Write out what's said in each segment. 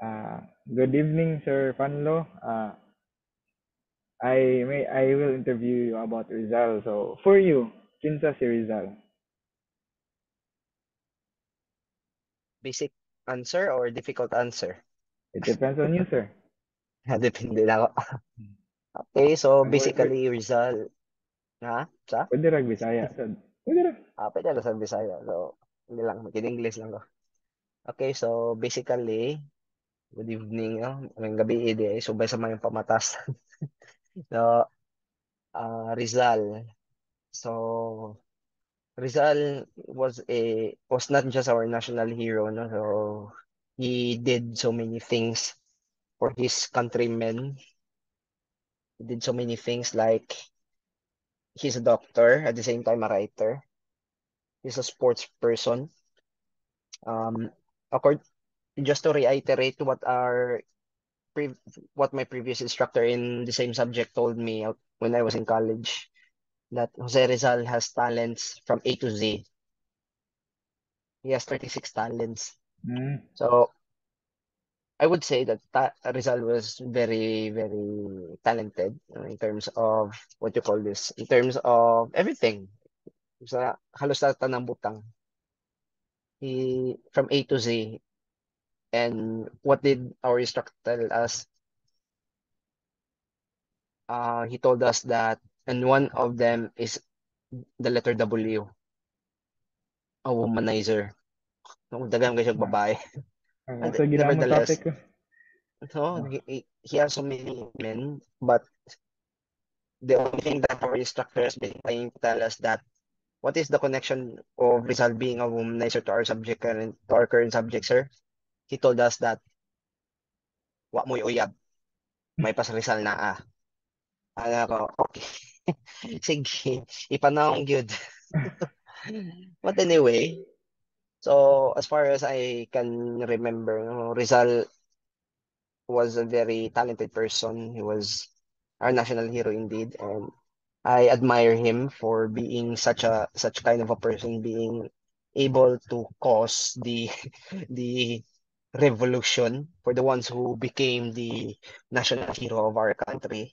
Good evening, Sir Panlo. I will interview you about Rizal. So for you, kinsa si Rizal? Basic answer or difficult answer? It depends on you, sir. Depende na ako. Okay, so Pwede, basically Rizal, ha? Sa? pwede rag Bisaya. So, pwede ra. Pwede na sa Bisaya. So, hindi lang, mag-English lang ko. Okay, so basically, good evening, no? Ngayong gabi, subay sa mga pamatas. So, Rizal. So, Rizal was not just our national hero, no? So, he did so many things for his countrymen. He did so many things like he's a doctor, at the same time a writer. He's a sports person. Um, accord, just to reiterate pre what my previous instructor in the same subject told me when I was in college, that Jose Rizal has talents from A to Z. He has 36 talents. Mm, So I would say that Rizal was very, very talented, in terms of what you call this, in terms of everything. Sa halos lahat ng butang. He from A to Z. And what did our instructor tell us? He told us that, and one of them is the letter W, a womanizer. No, dagang kasi ah, babae. And Asa ginamang topic nevertheless, ko? no, Ah, he has so many men, but the only thing that our instructor has been trying to tell us that what is the connection of Rizal being a womanizer to our subject current to our current subject, sir? He told us that wa mo'y uyab, may pas Rizal na ah. Ano ko, okay. Sige, ipanahon gyud. But anyway, so as far as I can remember, no, Rizal was a very talented person. He was our national hero indeed, and I admire him for being such kind of a person, being able to cause the the revolution for the ones who became the national hero of our country.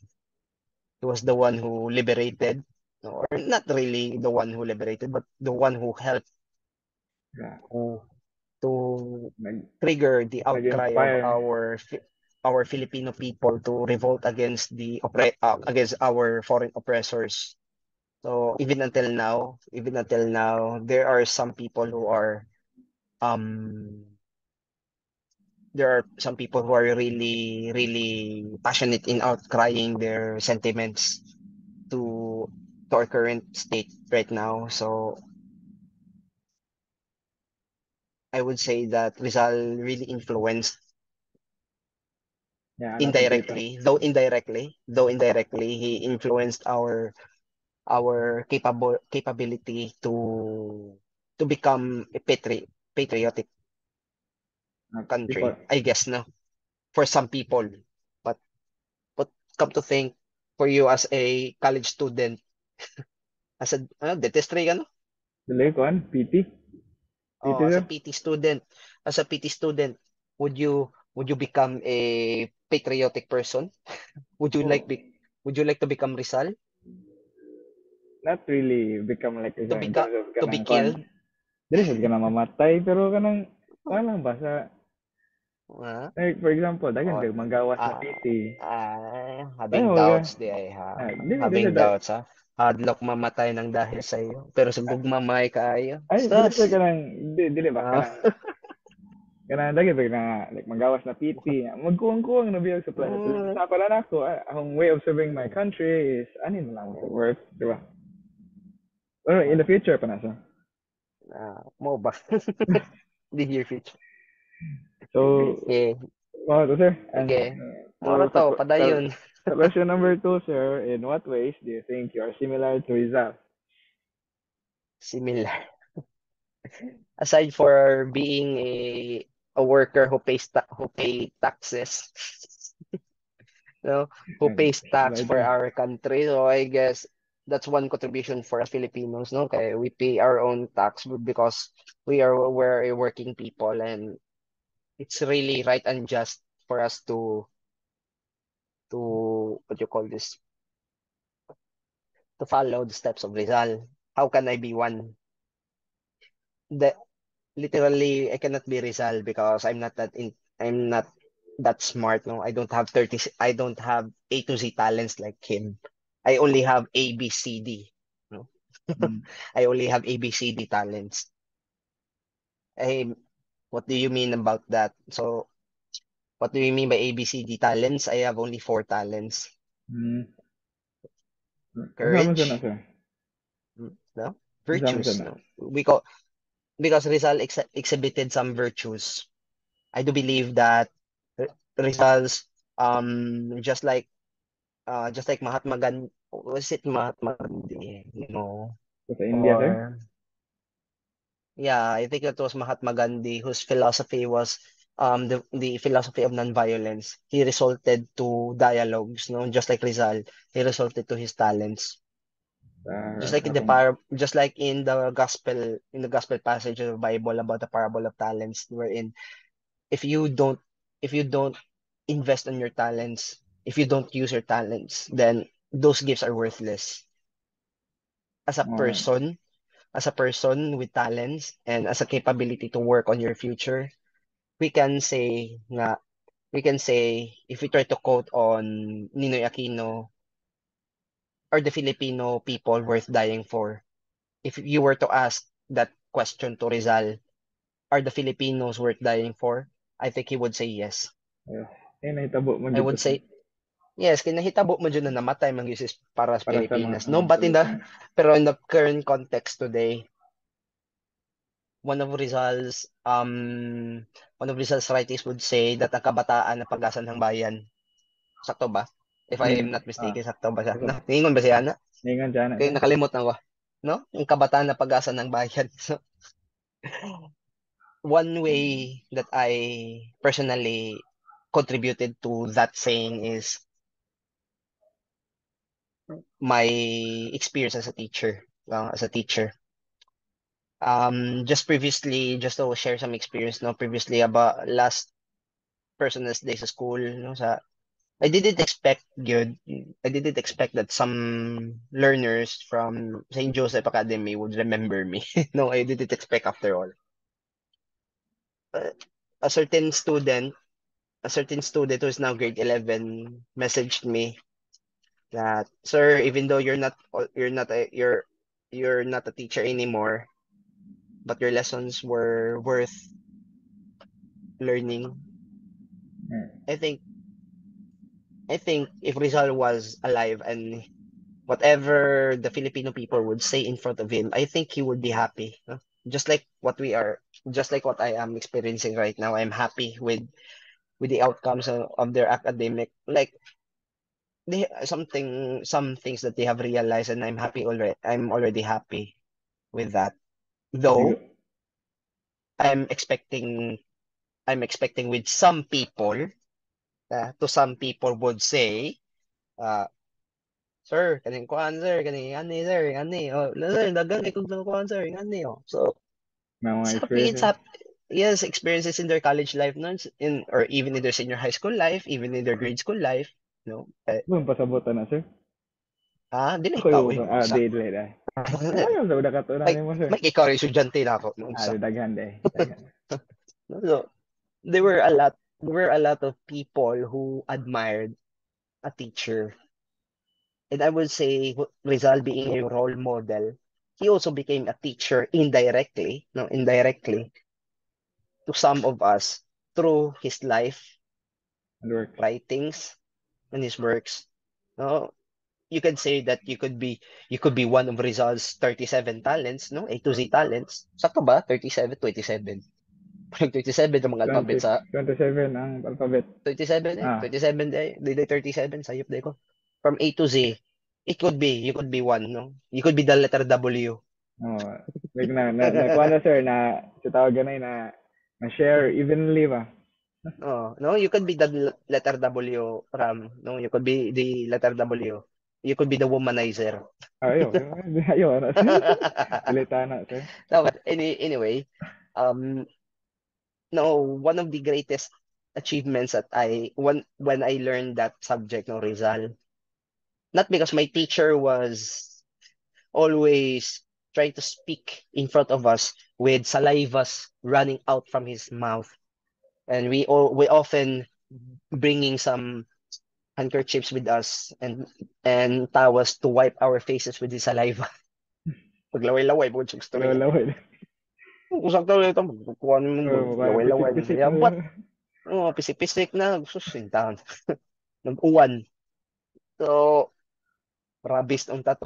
He was the one who liberated, or not really the one who liberated, but the one who helped yeah, to to nag, trigger the outcry of nag-inspire. our Filipino people to revolt against against our foreign oppressors. So even until now, there are some people who are um there are some people who are really really passionate in outcrying their sentiments to our current state right now. So I would say that Rizal really influenced Yeah, a lot of people. indirectly, he influenced our capability to become a patriotic People. country, I guess, no, for some people. But but come to think, for you as a college student, as a dentistry ka, no? Dili ko PT. PT Oh, sir. as a PT student, would you become a patriotic person? Would you Oh, like be, would you like to become Rizal? not really become like To isa in become terms of to be kanang kwan. killed? Dili sad ka na mamatay pero kanang lang ba sa Ah, like for example, daghan or kag manggawas na PT. having Ano ka? doubts di ay ha. Dili Having doubts ha. Hadlock mamatay ng dahil sa iyo. Pero sugod mamay kaayo. dili sa Sus. kanang dili ba Ah, kanang daghan ba na like manggawas na PT. Magkuwang-kuwang na biyag sa planet. mm, Sa pala nako, akong way of serving my country is anin na lang sa work, di ba? Pero in the ah, future pa na siya. mo ba? The near future. So, Yeah. to sir. And Sige. Moro so to, padayon. sa question number two, sir, in what ways do you think you are similar to Rizal? Similar. Aside for being a worker who pay taxes, no, who pays tax Like, for our country. So I guess that's one contribution for us Filipinos, no? Kaya we pay our own tax because we're a working people, and it's really right and just for us to what you call this, to follow the steps of Rizal. How can I be one? The literally I cannot be Rizal because I'm not that smart, no. I don't have A to Z talents like him. I only have A B C D, no. Mm. I only have A B C D talents. I What do you mean about that? So what do you mean by A B C D talents? I have only four talents. Mm. Kasama sa na, Courage, sir? no? Kasama sa Virtues, na? no? Because Rizal exhibited some virtues. I do believe that Rizal's just like Mahatma Gandhi, was it Mahatma Gandhi, Sa India, sir? or yeah, I think it was Mahatma Gandhi whose philosophy was the philosophy of nonviolence. He resorted to dialogues, no, just like Rizal, he resorted to his talents. Sa akong, Just like in the gospel passage of the Bible about the parable of talents, wherein if you don't if you don't invest on your talents, if you don't use your talents, then those gifts are worthless. As a oh, person, as a person with talents and as a capability to work on your future, we can say nga we can say if we try to quote on Ninoy Aquino, are the Filipino people worth dying for? If you were to ask that question to Rizal, are the Filipinos worth dying for? I think he would say yes. yes. Nahitabo mo I dito, would sir. say yes, kinahitabo mo dyan na namatay man gyud para sa Para sa mga Pilipinas. No, but Pilipino. pero in the current context today, one of Rizal's one of Rizal's writings would say that ang kabataan na pag-asa ng bayan. Sakto ba? If I am Ning, not mistaken, sakto ba siya? asa, Na, ningon ba siya na? ningan dyan na, Kaya sir? nakalimot na ko. No? Yung kabataan na pag-asa ng bayan. So, one way that I personally contributed to that saying is my experience as a teacher. As a teacher. Just to share some experience, no, previously about last personal day sa school, no, I didn't expect good. I didn't expect that some learners from St. Joseph Academy would remember me. No, I didn't expect after all. Uh, a certain student, a certain student who is now grade 11 messaged me that, "Sir, even though you're not a teacher anymore, but your lessons were worth learning." Hmm. I think I think if Rizal was alive and whatever the Filipino people would say in front of him, I think he would be happy. No? Just like what I am experiencing right now. I'm happy with the outcomes of their academic, like some things that they have realized, and I'm happy already. I'm already happy with that. Sigo. Though I'm expecting, I'm expecting with some people, to some people would say, uh, "Sir, kaning kuan sir, kaning ani sir, ani oh, sir, dagang kay kung kuan sir, ani oh." So Mga it's experiences. happy. Yes, experiences in their college life, no, in or even in their senior high school life, even in their grade school life, no. Doon pasabutan na, sir. Dili Ako ikaw yung, eh. Sa day, day, day. Ayaw sa udah katunan may mo, sir. may ikaw rin estudyante na ako noon sa. Daghan, day. Daghan. No? So there were a lot of people who admired a teacher. And I would say Rizal being a role model, he also became a teacher indirectly, no, indirectly to some of us through his life, And works. writings, and his works. No, you can say that you could be one of Rizal's 37 talents, no? A to Z talents. Sakto ba? 37, 27. Parang 27 ang mga 20, alphabet sa 27 ang alphabet. 27 eh. Ah, 27 eh. Di 37 sayop day ko. From A to Z. You could be one, no? You could be the letter W. oh. Like kuha na, sir, na, sa tawag ganay na share evenly ba? Oh, no, you could be the letter W, Ram. No, you could be the letter W. You could be the womanizer. Ayaw, ayaw, na, sir. Dilita na, sir. No, but anyway, um, no, one of the greatest achievements that when I learned that subject, no, Rizal, not because my teacher was always trying to speak in front of us with salivas running out from his mouth, and we often bringing some handkerchiefs with us and tawas to wipe our faces with the saliva. Paglaway-laway, bukod sa gusto rin. Laway. Kung sakto rin ito, magkukuha naman, Kaya laway-laway. pisik-pisik Yeah, na. but, pisik-pisik na, susintahan. Nag-uwan. So, rabis ang tato.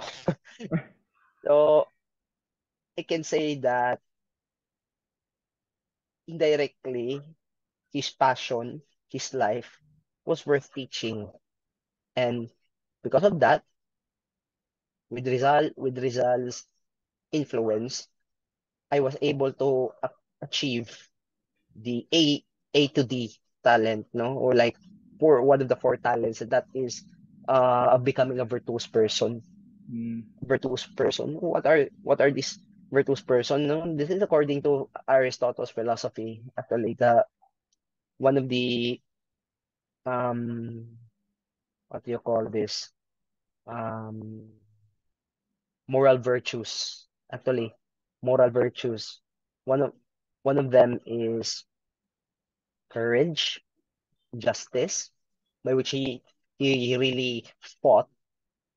So, I can say that indirectly, his passion, his life was worth teaching. And because of that, with Rizal's influence, I was able to achieve the A to D talent, no? Or like for one of the four talents, that is of becoming a virtuous person. Virtuous person. What are these virtuous person? No, this is according to Aristotle's philosophy. Actually, the one of the um what do you call this? Um moral virtues. Actually, moral virtues. One of one of them is courage, justice, by which he really fought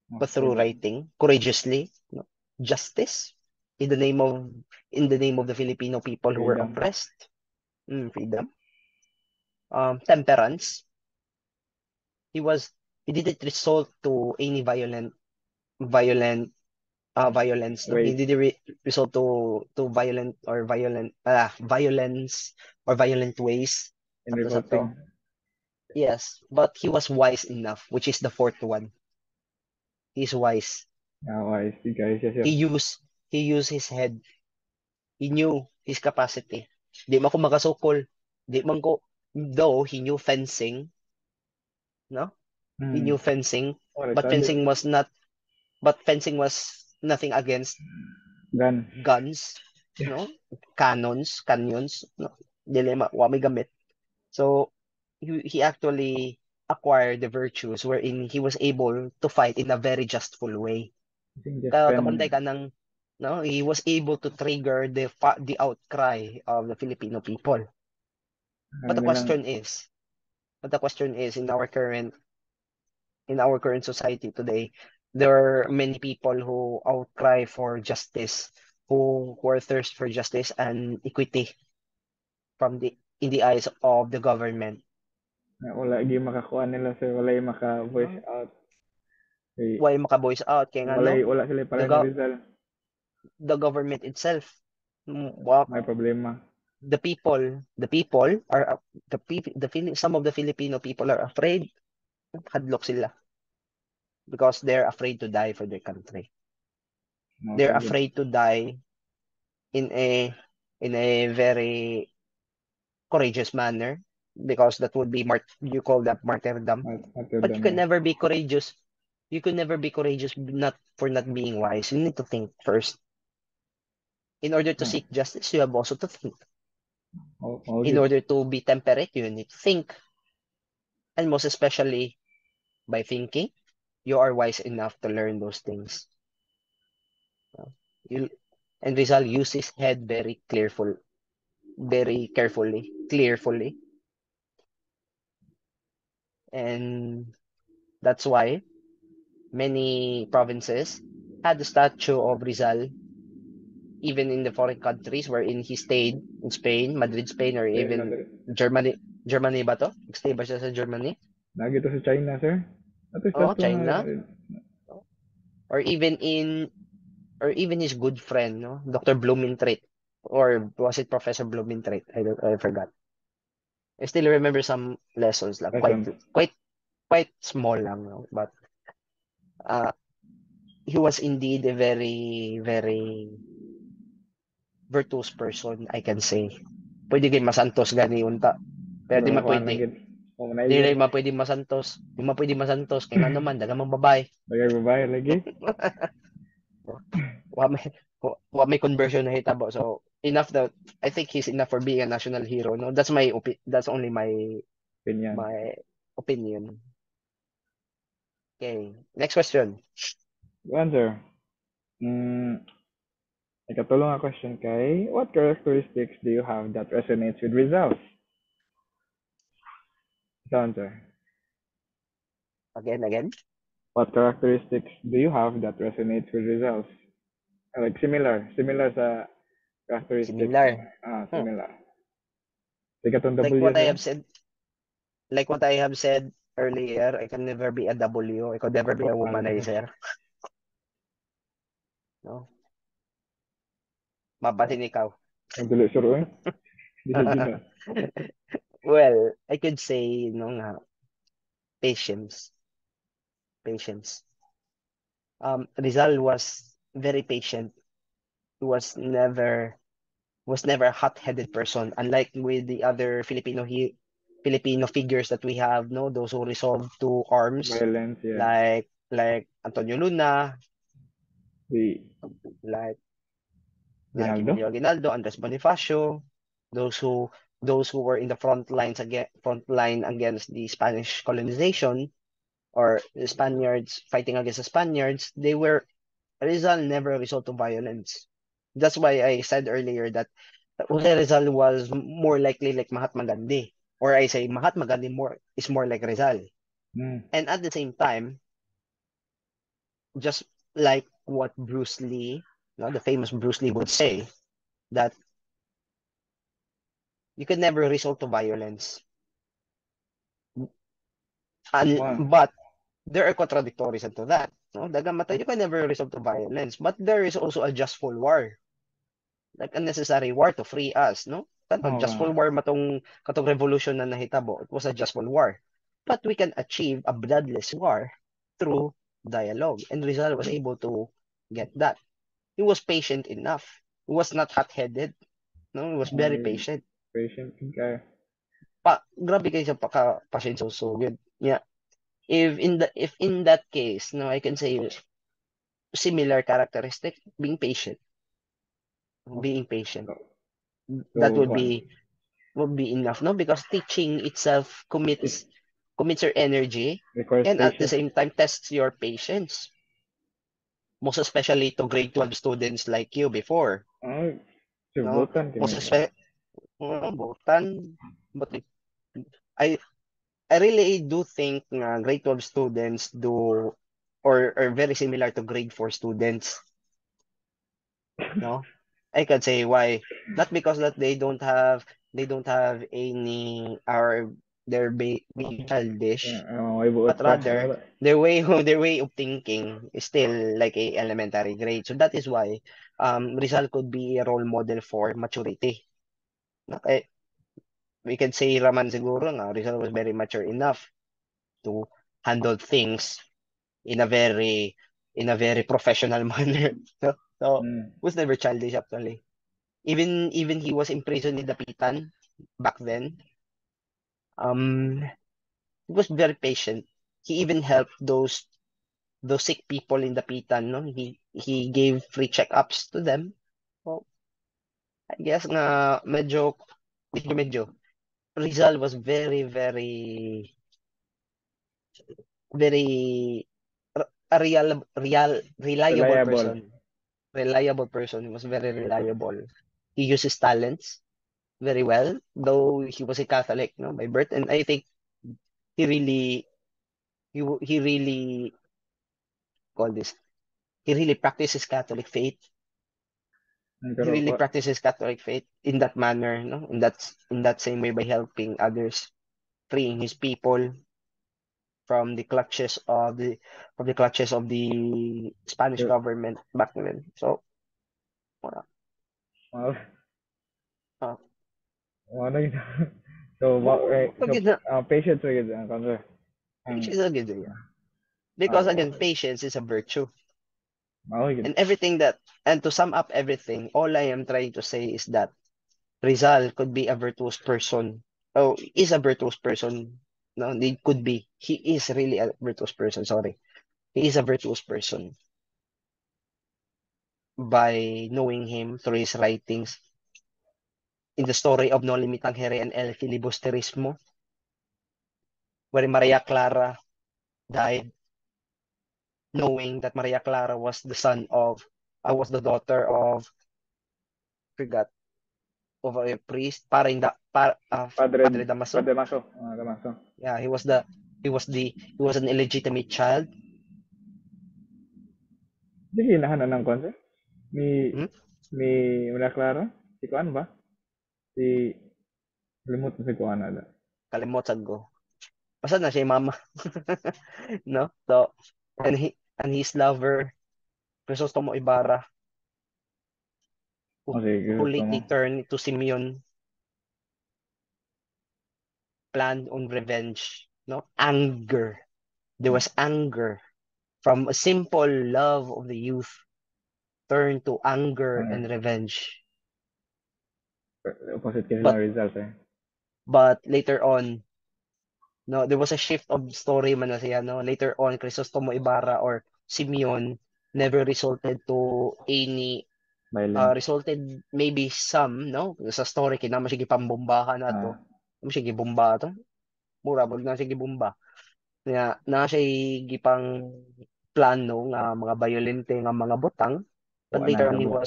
but Okay. through writing courageously, no? Justice in the name of the Filipino people who were Freedom. oppressed. Freedom. Temperance. He was he didn't resort to any violent violence. No, he Wait. didn't resort to violence or violent ways. In Sakto sakto. revolting. Yes, but he was wise enough, which is the fourth one. He's wise. Now I see guys. Yes, sir. He used he used his head. He knew his capacity. Di man ko makasukol. Di man ko, though he knew fencing, no? He knew fencing, Oh, but study. fencing was nothing against Gun. guns, no? Canyons, no? Dili wa may gamit. So he actually acquired the virtues wherein he was able to fight in a very justful way. I think just Kaya spend. kapanday ka ng, no, he was able to trigger the outcry of the Filipino people. But Ano nilang. the question is in our current society today, there are many people who outcry for justice, who are thirst for justice and equity from the in the eyes of the government. Wala lagi makakuha nila sir. Wala yung maka-voice No? out. Okay. Why maka-voice out? Kaya nga no, Wala sila the, pala ni go- Rizal. the government itself, May problema. the people are some of the Filipino people are afraid. Hadlok sila because they're afraid to die for their country. No, They're so good. afraid to die in a very courageous manner because that would be you call that martyrdom. But you Martyrdom, can yeah. never be courageous. You can never be courageous not being wise. You need to think first. In order to seek justice, you have also to think. In Good. order to be temperate, you need to think. And most especially by thinking, you are wise enough to learn those things. You, and Rizal used his head very clearfully. And that's why many provinces had the statue of Rizal, even in the foreign countries wherein he stayed in Spain, Madrid, Spain, or Spain, even Madrid. Germany. Germany ba to? Stay ba siya sa Germany? Lagi to sa China, sir. Ato Oh, statue nga. China. Or even his good friend, no? Dr. Blumentritt. Or was it Professor Blumentritt? I forgot. I still remember some lessons lang. Lessons. Quite small lang, no? But uh, he was indeed a very, very virtuous person, I can say. Pwede kayo masantos gani unta. Pero di Pero kuha lang mapwede. gid. O Di manay gid. rin mapwede masantos. Di mapwede masantos. Kaya nga naman, dagang mga babae. Bagay babae lagi. Wa may, wa may conversion na hitabo. So, enough that I think he's enough for being a national hero. No, that's my that's only opinion. my opinion. Okay, next question. Good answer. Ikatulong nga question kay, what characteristics do you have that resonates with results? Ito answer. Again. What characteristics do you have that resonates with results? Like similar sa characteristics. Similar. Similar. Ikatong Like W what I siya. have said, like what I have said earlier, I can never be a W. I could never be a womanizer. No? Mabatin ikaw. Ang dili sure eh. Di Well, I could say, nga, patience. Patience. Rizal was very patient. He was never a hot-headed person. Unlike with the other Filipino figures that we have, no, those who resolve to arms, violence, yeah. like Antonio Luna, Di like Ginaldo. Emilio Aguinaldo, Andres Bonifacio, those who were in the front line against the Spanish colonization or the Spaniards fighting against the Spaniards, Rizal never resort to violence. That's why I said earlier that Jose Rizal was more likely like Mahatma Gandhi, or I say Mahatma Gandhi is more like Rizal. And at the same time, just like what Bruce Lee, the famous Bruce Lee would say, that you could never resort to violence. But there are contradictories to that. No? Dagamata, you can never resort to violence, but there is also a justful war. Like a necessary war to free us, no? Kanto, justful war matong katong revolution na nahitabo. It was a justful war. But we can achieve a bloodless war through dialogue. And Rizal was able to get that. He was patient enough. He was not hot-headed. No, he was very patient. Patient ka. Grabe kayo sa patient so good. Yeah. If in that case, no, I can say similar characteristic, being patient. Being patient. That would be enough, no? Because teaching itself commits your energy and at the same time tests your patience. Most especially to grade 12 students like you before. No? Most especially Botan. But I really do think grade 12 students do or are very similar to grade 4 students. No? I can say why. Not because that they don't have any or they're being childish, but rather their way of thinking is still like a elementary grade. So that is why Rizal could be a role model for maturity. Okay. We can say Raman siguro nga Rizal was very mature enough to handle things in a very professional manner. So was never childish actually. Even he was imprisoned in Dapitan back then. He was very patient. He even helped those sick people in Dapitan. No, he gave free checkups to them. So I guess nga medyo Rizal was very very a reliable person. Reliable person. He was very reliable. He used his talents very well, though he was a Catholic, no, by birth, and I think he really he really call this. He really practices Catholic faith. He really practices Catholic faith in that manner, no, in that same way by helping others, freeing his people from the clutches of the Spanish government back then. So, patience again ang kanser. Patience is a good idea. Because again, patience is a virtue. And everything and to sum up everything, all I am trying to say is that Rizal could be a virtuous person. Oh, is a virtuous person. No, he could be. He is really a virtuous person. Sorry. He is a virtuous person by knowing him through his writings. in the story of No Limitang Here and El Filibusterismo, where Maria Clara died, knowing that Maria Clara was the daughter of, forgot, of a priest, Padre, Padre Damaso. Padre Maso. Damaso. Yeah, he was an illegitimate child. Di hinahanan ng konse? Ni, Hmm? ni Maria Clara? Si Kuan ba? Si, limot na si Kuan ada. Kalimot ko. Basta na siya yung mama. No? So, and his lover, Crisostomo Ibarra, O sige, who gusto mo. lately turned to Simeon, planned on revenge. No? Anger. There was anger from a simple love of the youth turned to anger Ang and revenge. opposite kasi But lang result eh. later on, no, there was a shift of story man na siya, no. Later on, Crisostomo Ibarra or Simeon never Violent. resulted maybe some, no, sa story kinama siya gipambombahan na to. Ah, Ano siya gibomba to? Mura bag na siya gibomba. Na siya gipang plano nga mga violente nga mga butang, but kuha na later on tabo.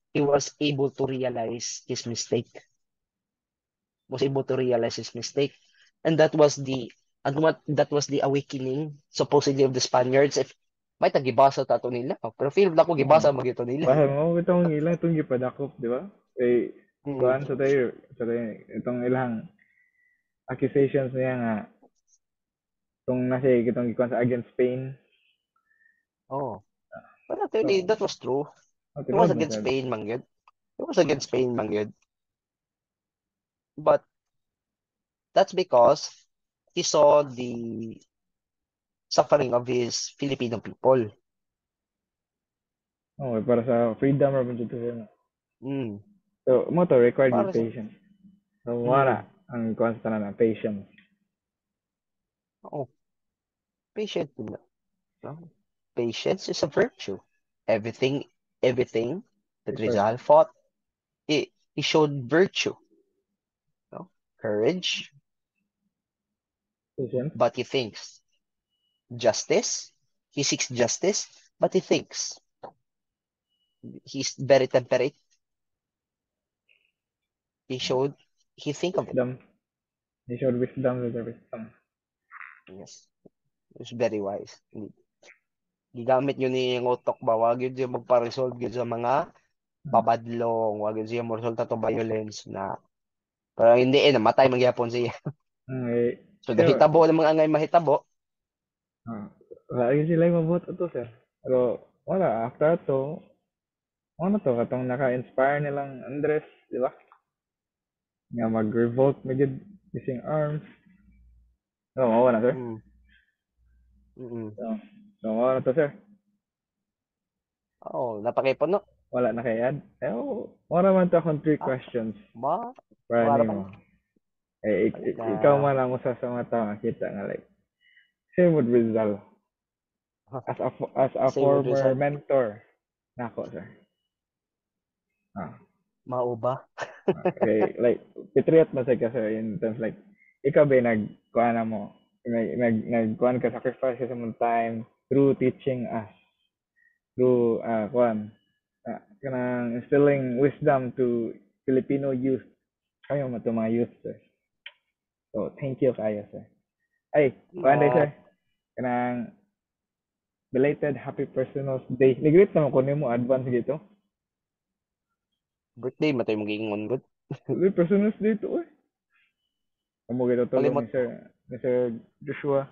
he was able to realize his mistake. Was able to realize his mistake. And that was the awakening supposedly of the Spaniards. If may tagibasa tato nila, pero feel na ko Oo. gibasa magito nila. Bahal mo, itong ilang itong gipadakop, di ba? Eh, Mm. kuan sa tayo, itong ilang accusations niya nga, itong nasa itong gikuan sa against Spain. Oh. But actually, So, that was true. It was tinuod man against sad. Spain, man yun. It was against Spain, man yun. But that's because he saw the suffering of his Filipino people. Okay, para sa freedom ra man dito siya. Mm. So, mo to required Para yung sa, patience. So, mm. wala ang kuan sa tanan na patience. Oh, patient. No? Patience is a virtue. Everything, everything that Required. Rizal fought, he showed virtue. No? Courage, Patience. but he thinks. Justice, he seeks justice, but he thinks. He's very temperate. He think of it. Wisdom. He showed wisdom with the wisdom. Yes. It's very wise. Gigamit yun ni yung utok ba? Wag yun siya magpa-resolve yun sa mga babadlong. Wag yun siya mo-resulta to violence na. Pero hindi namatay magyapon siya. Eh, So, siya, dahitabo ng mga angay mahitabo. lagi sila yung mabuto to, sir. Pero, wala, after to, ano to, katong naka-inspire nilang Andres, di ba? Nga mag-revolt, magid missing arms. So, mawala, sir. Mm. Mm. So, mawala to, sir. Oh, napakipon no. Wala na kay Ad. Eh, wala man to akong 3 Ah, questions ba? para Para nimo. pa. Eh, Balik na. ikaw man ang usa sa mga tao nakita nga like, same with Rizal. As a Say what former result. mentor nako, sir. Ah, Mauba. okay, like, patriot man sa ka, sir, in terms like, ikaw ba nagkuhan na mo, nagkuhan ka, sacrifice ka sa mong time through teaching us, through, kuhan, kanang instilling wisdom to Filipino youth, kayo mo to mga youth, sir. So, thank you kayo, sir. Ay, kuhan day, No. sir. Kanang belated happy personal day. Nag-greet naman ko nimo advance dito. Birthday matay mag-ingon good. Happy personal day to, eh. Kamu gito tulong Kalimot ko. Ni Sir Joshua.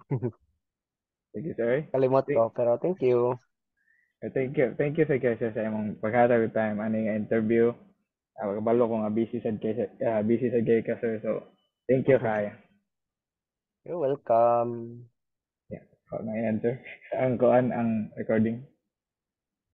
Thank you, sir. Kalimot Thank, ko. Pero thank you. thank you sa kaysa sa imong paghatag time ani nga interview. Kabalo ko nga busy sa kay ka, sir. So, thank you kaya. You're welcome. Yeah, na answer. Ang kuan ang recording.